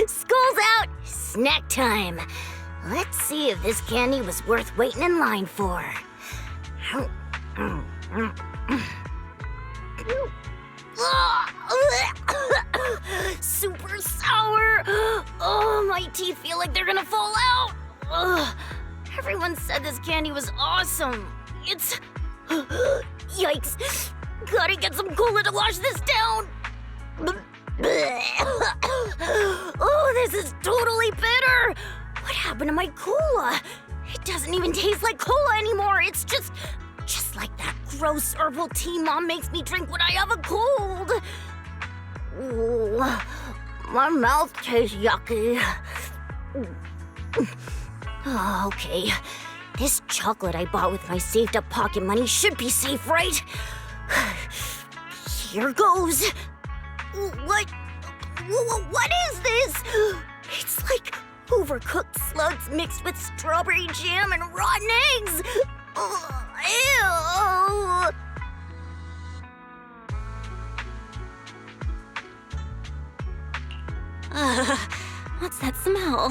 School's out! Snack time! Let's see if this candy was worth waiting in line for. Super sour! Oh, my teeth feel like they're gonna fall out! Ugh. Everyone said this candy was awesome. It's... Yikes! Gotta get some cola to wash this down! Oh, this is totally bitter! What happened to my cola? It doesn't even taste like cola anymore. It's just like that gross herbal tea Mom makes me drink when I have a cold. Ooh, my mouth tastes yucky. Oh, okay. This chocolate I bought with my saved-up pocket money should be safe, right? Here goes. What is this? It's like overcooked slugs mixed with strawberry jam and rotten eggs. Ew. What's that smell?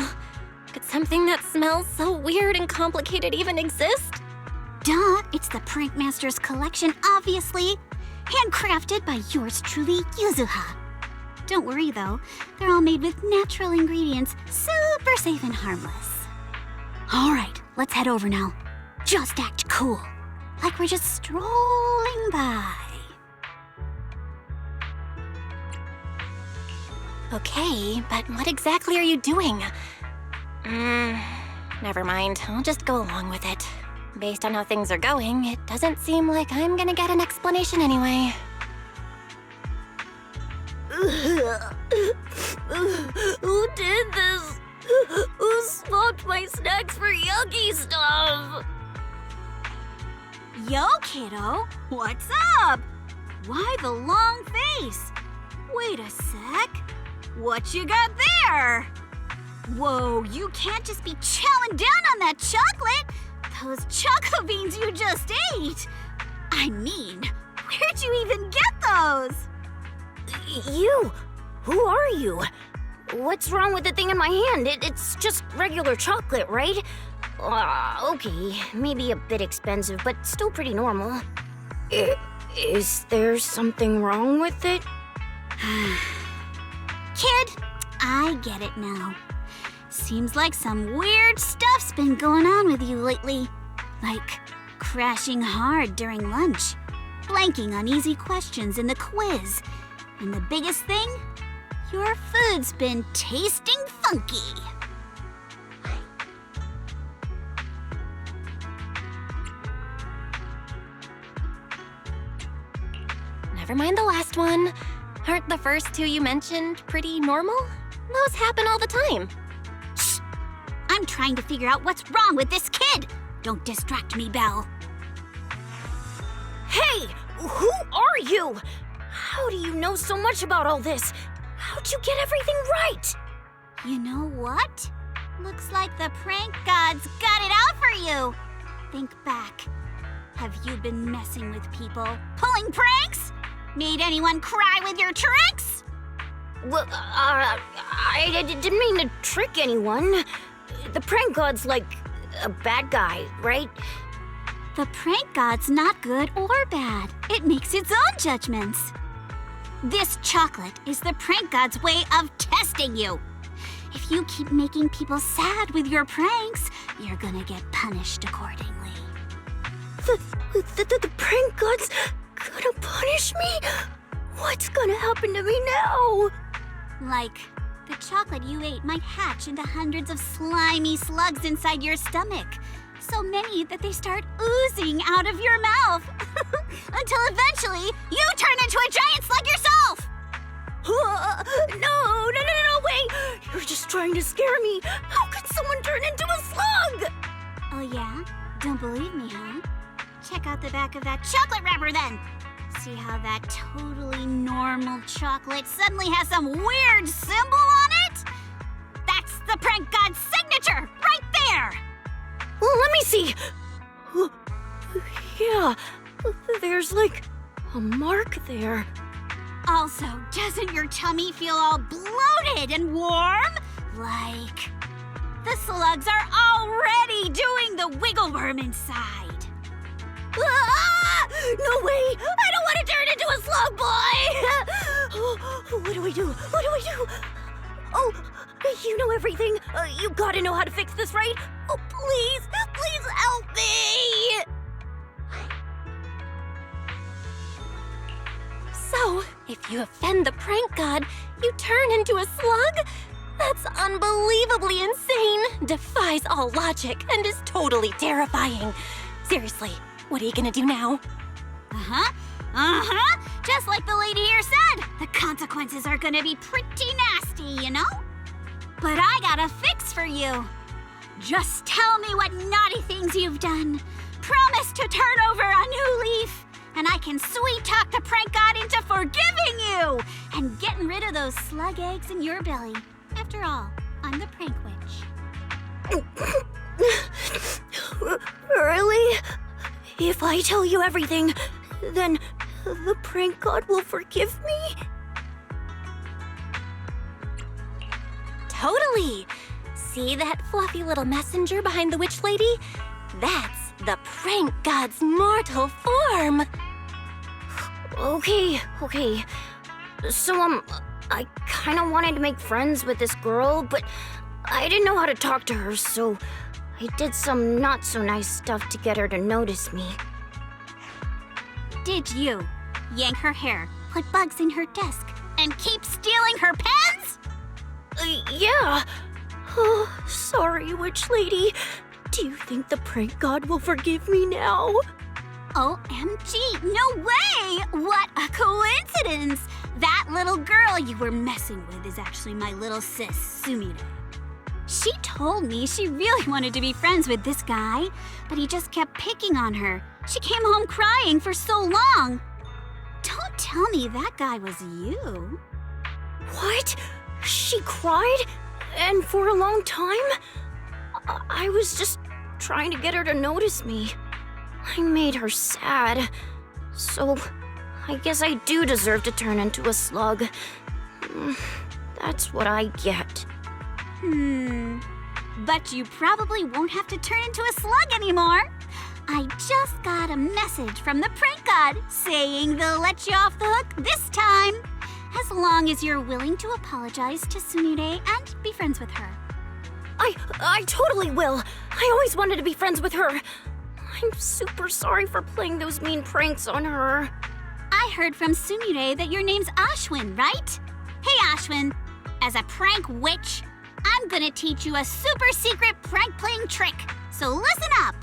Could something that smells so weird and complicated even exist? Duh, it's the Prankmaster's collection, obviously. Handcrafted by yours truly, Yuzuha. Don't worry though, they're all made with natural ingredients, super safe and harmless. Alright, let's head over now. Just act cool, like we're just strolling by. Okay, but what exactly are you doing? Never mind. I'll just go along with it. Based on how things are going, it doesn't seem like I'm gonna get an explanation anyway. Who did this? Who swapped my snacks for yucky stuff? Yo, kiddo, what's up? Why the long face? Wait a sec. What you got there? Whoa, you can't just be chowing down on that chocolate. Those choco beans you just ate. I mean, where'd you even get those? You? Who are you? What's wrong with the thing in my hand? It's just regular chocolate, right? Okay, maybe a bit expensive, but still pretty normal. Is there something wrong with it? Kid, I get it now. Seems like some weird stuff's been going on with you lately. Like crashing hard during lunch, blanking on easy questions in the quiz, and the biggest thing, your food's been tasting funky. Never mind the last one. Aren't the first two you mentioned pretty normal? Those happen all the time. Shh! I'm trying to figure out what's wrong with this kid. Don't distract me, Belle. Hey! Who are you? How do you know so much about all this? How'd you get everything right? You know what? Looks like the prank gods got it out for you. Think back. Have you been messing with people? Pulling pranks? Made anyone cry with your tricks? Well, I didn't mean to trick anyone. The prank god's like a bad guy, right? The prank god's not good or bad. It makes its own judgments. This chocolate is the prank god's way of testing you. If you keep making people sad with your pranks, you're gonna get punished accordingly. The prank god's gonna punish me? What's gonna happen to me now? Like, the chocolate you ate might hatch into hundreds of slimy slugs inside your stomach. So many that they start oozing out of your mouth. Until eventually, you turn into a giant slug yourself! No, wait! You're just trying to scare me. How could someone turn into a slug? Oh yeah? Don't believe me, huh? Check out the back of that chocolate wrapper then. See how that totally normal chocolate suddenly has some weird symbol on it? That's the prank god's signature, right there! Well, let me see. Yeah, there's like a mark there. Also, doesn't your tummy feel all bloated and warm? Like the slugs are already doing the wiggle worm inside. Ah! No way! I don't want to turn into a slug boy! What do we do? What do we do? Oh, you know everything. You gotta know how to fix this, right? Oh, please, please help me! So, if you offend the prank god, you turn into a slug? That's unbelievably insane, defies all logic, and is totally terrifying. Seriously, what are you gonna do now? Just like the lady here said, the consequences are gonna be pretty nasty, you know? But I got a fix for you. Just tell me what naughty things you've done. Promise to turn over a new leaf, and I can sweet-talk the prank god into forgiving you and getting rid of those slug eggs in your belly. After all, I'm the prank witch. Really? If I tell you everything, then the prank god will forgive me? Totally! See that fluffy little messenger behind the witch lady? That's the prank god's mortal form! Okay. So, I kinda wanted to make friends with this girl, but I didn't know how to talk to her, so I did some not-so-nice stuff to get her to notice me. Did you yank her hair, put bugs in her desk, and keep stealing her pens? Yeah. Oh, sorry, witch lady. Do you think the prank god will forgive me now? OMG, no way! What a coincidence! That little girl you were messing with is actually my little sis, Sumire. She told me she really wanted to be friends with this guy, but he just kept picking on her. She came home crying for so long. Don't tell me that guy was you. What? She cried? And for a long time? I was just trying to get her to notice me. I made her sad. So, I guess I do deserve to turn into a slug. That's what I get. But you probably won't have to turn into a slug anymore. I just got a message from the prank god saying they'll let you off the hook this time, as long as you're willing to apologize to Sumire and be friends with her. I totally will. I always wanted to be friends with her. I'm super sorry for playing those mean pranks on her. I heard from Sumire that your name's Ashwin, right? Hey, Ashwin, as a prank witch, I'm gonna teach you a super secret prank playing trick, so listen up.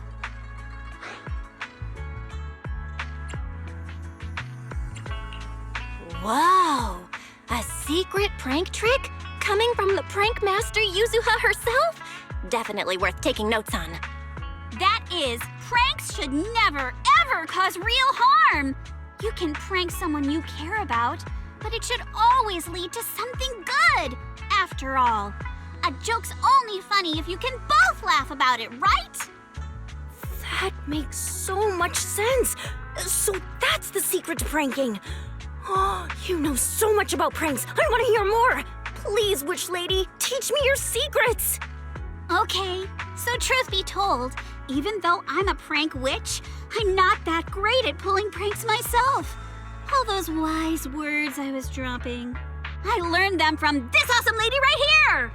Whoa! A secret prank trick? Coming from the prank master Yuzuha herself? Definitely worth taking notes on. That is, pranks should never, ever cause real harm. You can prank someone you care about, but it should always lead to something good. After all, a joke's only funny if you can both laugh about it, right? That makes so much sense. So that's the secret to pranking. Oh, you know so much about pranks. I want to hear more. Please, witch lady, teach me your secrets. Okay, so truth be told, even though I'm a prank witch, I'm not that great at pulling pranks myself. All those wise words I was dropping, I learned them from this awesome lady right here.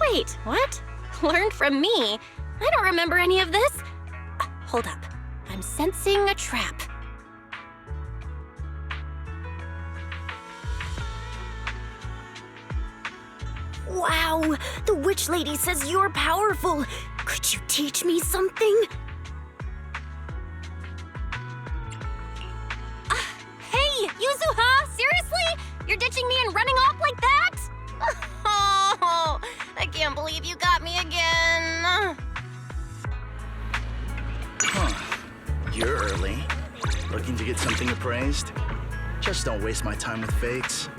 Wait, what? Learned from me? I don't remember any of this. Hold up. I'm sensing a trap. Wow, the witch lady says you're powerful. Could you teach me something? Hey, Yuzuha! Seriously? You're ditching me and running off like that? Oh, I can't believe you got me again. Huh. You're early. Looking to get something appraised? Just don't waste my time with fakes.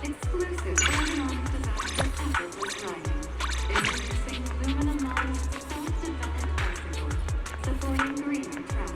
Exclusive early-morning disaster centers was driving. Introducing aluminum line soft defendant bicycles, supporting greener travel.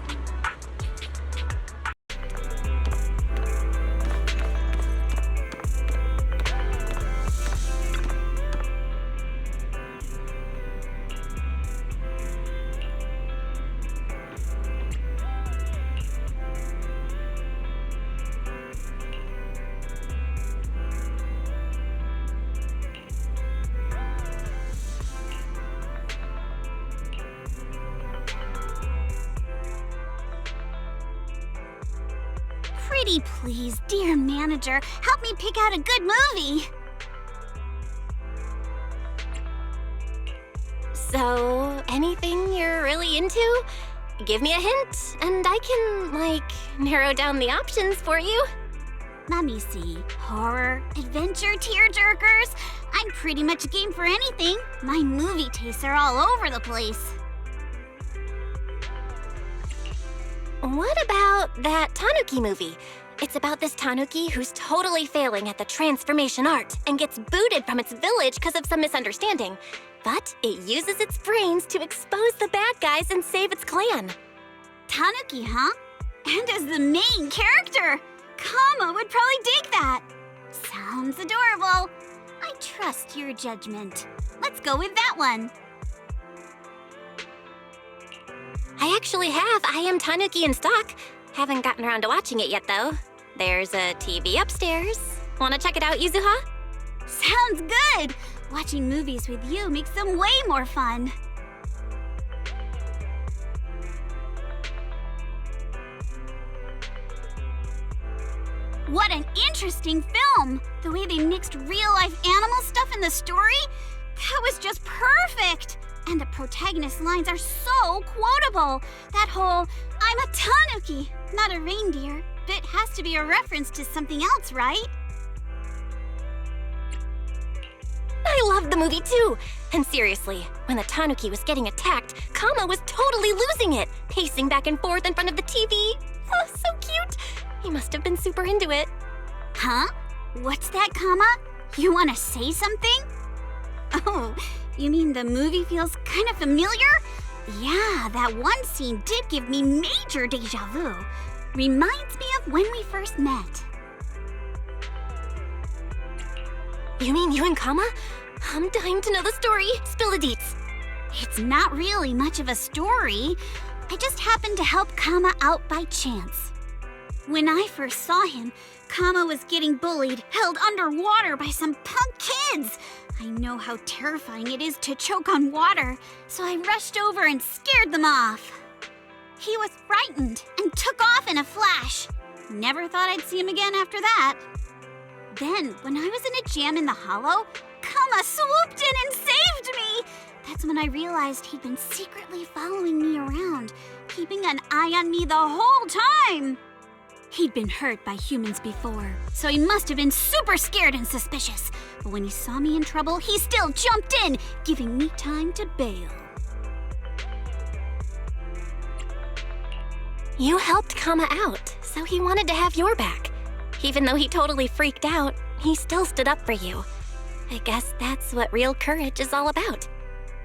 Pretty please, dear manager, help me pick out a good movie. So, anything you're really into? Give me a hint, and I can, narrow down the options for you. Let me see. Horror, adventure, tearjerkers. I'm pretty much game for anything. My movie tastes are all over the place. What about that Tanuki movie? It's about this Tanuki who's totally failing at the transformation art and gets booted from its village because of some misunderstanding. But it uses its brains to expose the bad guys and save its clan. Tanuki, huh? And as the main character. Kama would probably dig that. Sounds adorable. I trust your judgment. Let's go with that one. I actually have I Am Tanuki in stock. Haven't gotten around to watching it yet, though. There's a TV upstairs. Want to check it out, Yuzuha? Sounds good. Watching movies with you makes them way more fun. What an interesting film! The way they mixed real-life animal stuff in the story, that was just perfect! And the protagonist lines are so quotable. That whole, I'm a tanuki, not a reindeer, bit has to be a reference to something else, right? I loved the movie too. And seriously, when the Tanuki was getting attacked, Kama was totally losing it, pacing back and forth in front of the TV. Oh, so cute. He must have been super into it. Huh? What's that, Kama? You want to say something? Oh, you mean the movie feels kind of familiar? Yeah, that one scene did give me major deja vu. Reminds me of when we first met. You mean you and Kama? I'm dying to know the story. Spill the deets. It's not really much of a story. I just happened to help Kama out by chance. When I first saw him, Kama was getting bullied, held underwater by some punk kids. I know how terrifying it is to choke on water, so I rushed over and scared them off. He was frightened and took off in a flash. Never thought I'd see him again after that. Then, when I was in a jam in the hollow, Kama swooped in and saved me! That's when I realized he'd been secretly following me around, keeping an eye on me the whole time. He'd been hurt by humans before, so he must have been super scared and suspicious. But when he saw me in trouble, he still jumped in, giving me time to bail. You helped Kama out, so he wanted to have your back. Even though he totally freaked out, he still stood up for you. I guess that's what real courage is all about.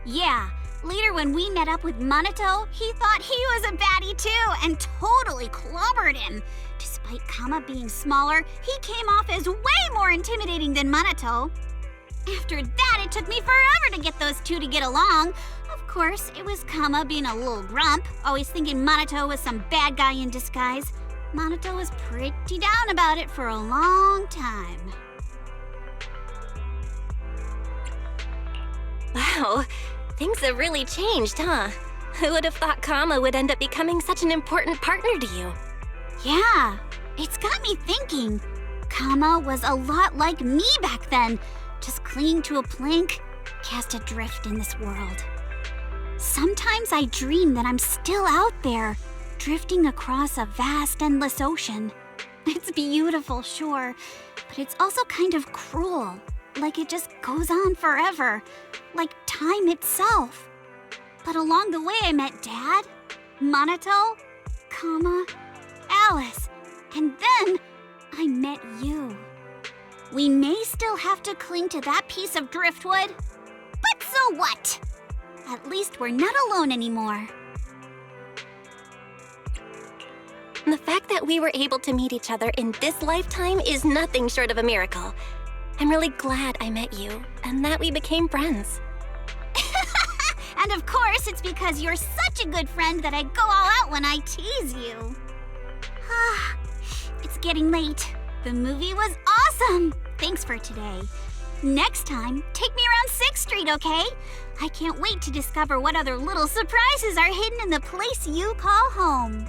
Yeah, later when we met up with Minato, he thought he was a baddie too and totally clobbered him. Despite Kama being smaller, he came off as way more intimidating than Minato. After that, it took me forever to get those two to get along. Of course, it was Kama being a little grump, always thinking Minato was some bad guy in disguise. Minato was pretty down about it for a long time. Wow, things have really changed, huh? Who would have thought Kama would end up becoming such an important partner to you? Yeah, it's got me thinking. Kama was a lot like me back then, just clinging to a plank, cast adrift in this world. Sometimes I dream that I'm still out there, drifting across a vast, endless ocean. It's beautiful, sure, but it's also kind of cruel, like it just goes on forever, like time itself. But along the way I met Dad, Minato, Kama, Alice, and then I met you. We may still have to cling to that piece of driftwood, but so what? At least we're not alone anymore. The fact that we were able to meet each other in this lifetime is nothing short of a miracle. I'm really glad I met you, and that we became friends. And of course, it's because you're such a good friend that I go all out when I tease you. It's getting late. The movie was awesome. Thanks for today. Next time, take me around 6th Street, okay? I can't wait to discover what other little surprises are hidden in the place you call home.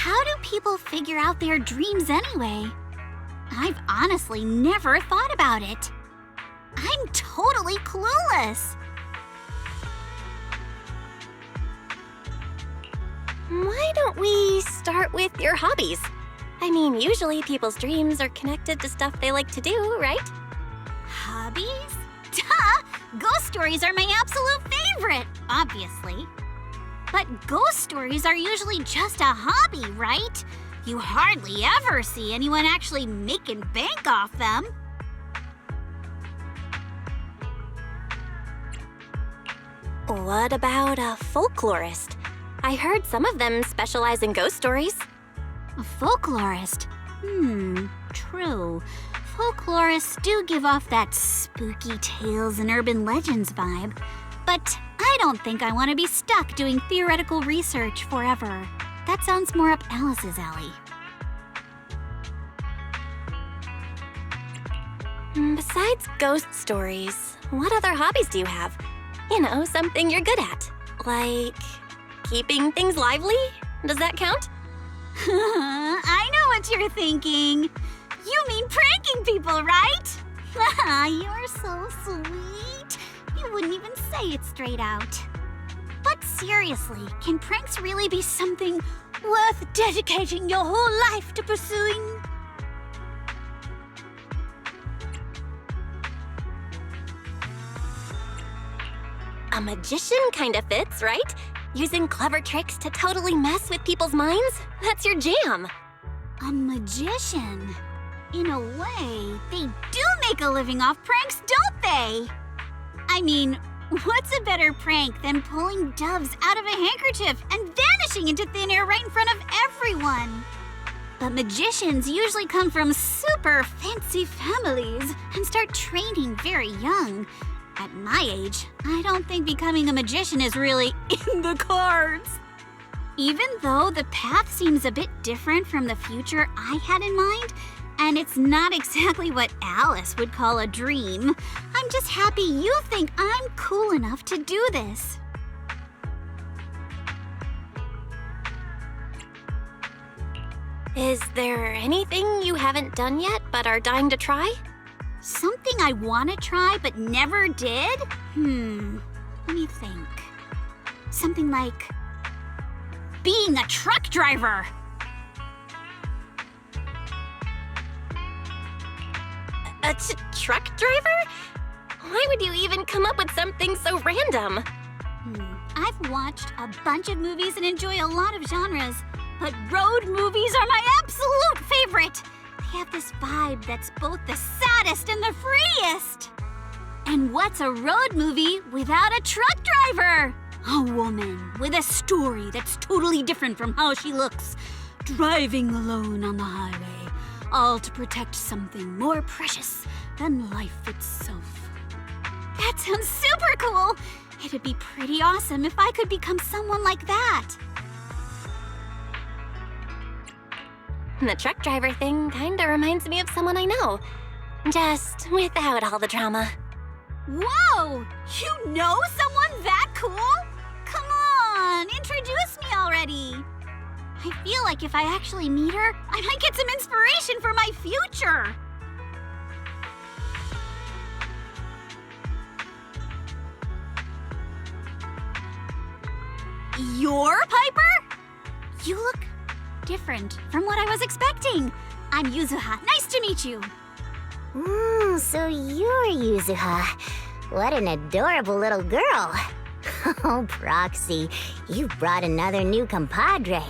how do people figure out their dreams anyway? I've honestly never thought about it. I'm totally clueless. Why don't we start with your hobbies? I mean, usually people's dreams are connected to stuff they like to do, right? Hobbies? Duh! Ghost stories are my absolute favorite, obviously. But ghost stories are usually just a hobby, right? You hardly ever see anyone actually making bank off them. What about a folklorist? I heard some of them specialize in ghost stories. A folklorist? True. Folklorists do give off that spooky tales and urban legends vibe. But I don't think I want to be stuck doing theoretical research forever. That sounds more up Alice's alley. Besides ghost stories, what other hobbies do you have? You know, something you're good at. Like keeping things lively? Does that count? I know what you're thinking. You mean pranking people, right? You're so sweet. You wouldn't even say it straight out. But seriously, can pranks really be something worth dedicating your whole life to pursuing? A magician kind of fits, right? Using clever tricks to totally mess with people's minds? That's your jam. A magician? In a way, they do make a living off pranks, don't they? I mean, what's a better prank than pulling doves out of a handkerchief and vanishing into thin air right in front of everyone? But magicians usually come from super fancy families and start training very young. At my age, I don't think becoming a magician is really in the cards. Even though the path seems a bit different from the future I had in mind, and it's not exactly what Alice would call a dream, I'm just happy you think I'm cool enough to do this. Is there anything you haven't done yet but are dying to try? Something I want to try but never did? Let me think. Something like being a truck driver. A truck driver? Why would you even come up with something so random? I've watched a bunch of movies and enjoy a lot of genres, but road movies are my absolute favorite. They have this vibe that's both the saddest and the freest. And what's a road movie without a truck driver? A woman with a story that's totally different from how she looks, driving alone on the highway, all to protect something more precious than life itself. That sounds super cool. It'd be pretty awesome if I could become someone like that. The truck driver thing kinda reminds me of someone I know. Just without all the drama. Whoa! You know someone that cool? Come on, introduce me already. I feel like if I actually meet her, I might get some inspiration for my future. You're Piper? You look different from what I was expecting. I'm Yuzuha. Nice to meet you. So you're Yuzuha. What an adorable little girl. Oh, Proxy, you brought another new compadre.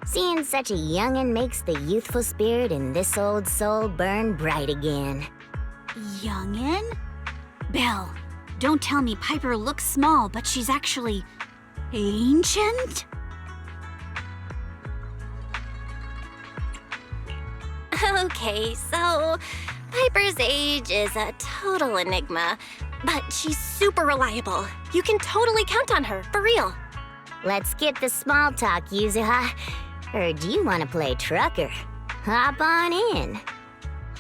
Seeing such a youngin' makes the youthful spirit in this old soul burn bright again. Youngin? Belle, don't tell me Piper looks small, but she's actually ancient? Okay, so Piper's age is a total enigma, but she's super reliable. You can totally count on her, for real. Let's skip the small talk, Yuzuha. Heard you want to play trucker. Hop on in.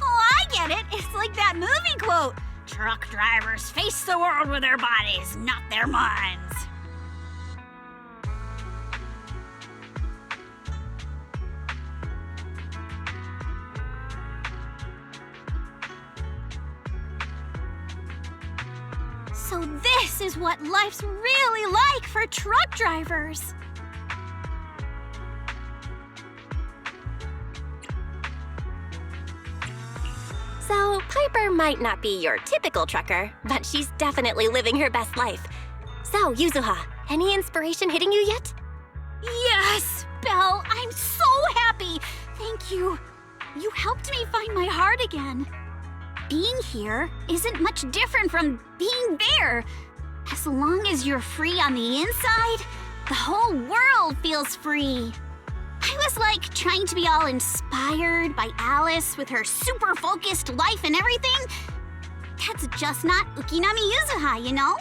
Oh, I get it. It's like that movie quote. Truck drivers face the world with their bodies, not their minds. So this is what life's really like for truck drivers. So, Piper might not be your typical trucker, but she's definitely living her best life. So, Yuzuha, any inspiration hitting you yet? Yes, Belle, I'm so happy. Thank you. You helped me find my heart again. Being here isn't much different from being there. As long as you're free on the inside, the whole world feels free. I was like trying to be all inspired by Alice with her super focused life and everything. That's just not Ukinami Yuzuha, you know?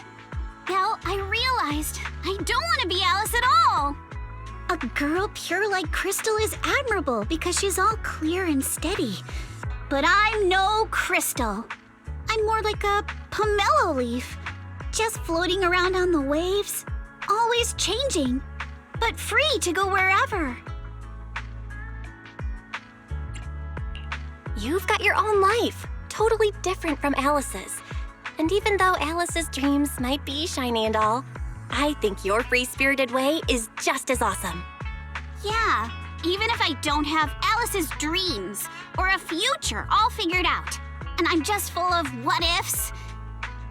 Well, I realized I don't want to be Alice at all. A girl pure like Crystal is admirable because she's all clear and steady. But I'm no Crystal. I'm more like a pomelo leaf, just floating around on the waves, always changing, but free to go wherever. You've got your own life, totally different from Alice's. And even though Alice's dreams might be shiny and all, I think your free-spirited way is just as awesome. Yeah, even if I don't have Alice's dreams or a future all figured out, and I'm just full of what-ifs,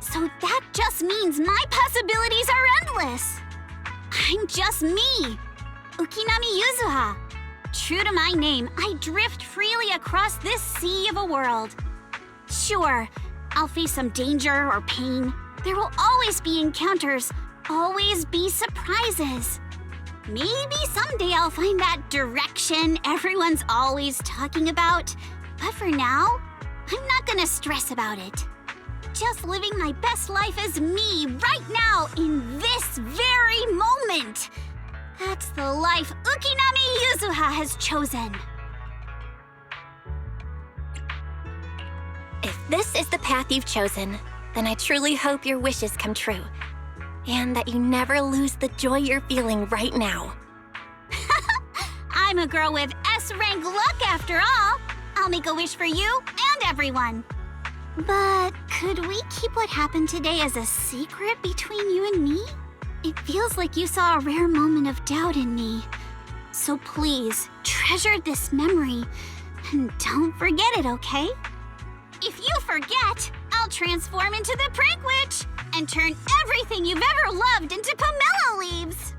so that just means my possibilities are endless. I'm just me, Ukinami Yuzuha. True to my name, I drift freely across this sea of a world. Sure, I'll face some danger or pain. There will always be encounters, always be surprises. Maybe someday I'll find that direction everyone's always talking about. But for now, I'm not gonna stress about it. Just living my best life as me right now in this very moment. That's the life Ukinami Yuzuha has chosen. If this is the path you've chosen, then I truly hope your wishes come true. And that you never lose the joy you're feeling right now. I'm a girl with S-rank luck after all. I'll make a wish for you and everyone. But could we keep what happened today as a secret between you and me? It feels like you saw a rare moment of doubt in me. So please, treasure this memory and don't forget it, okay? If you forget, I'll transform into the Prank Witch and turn everything you've ever loved into pomelo leaves.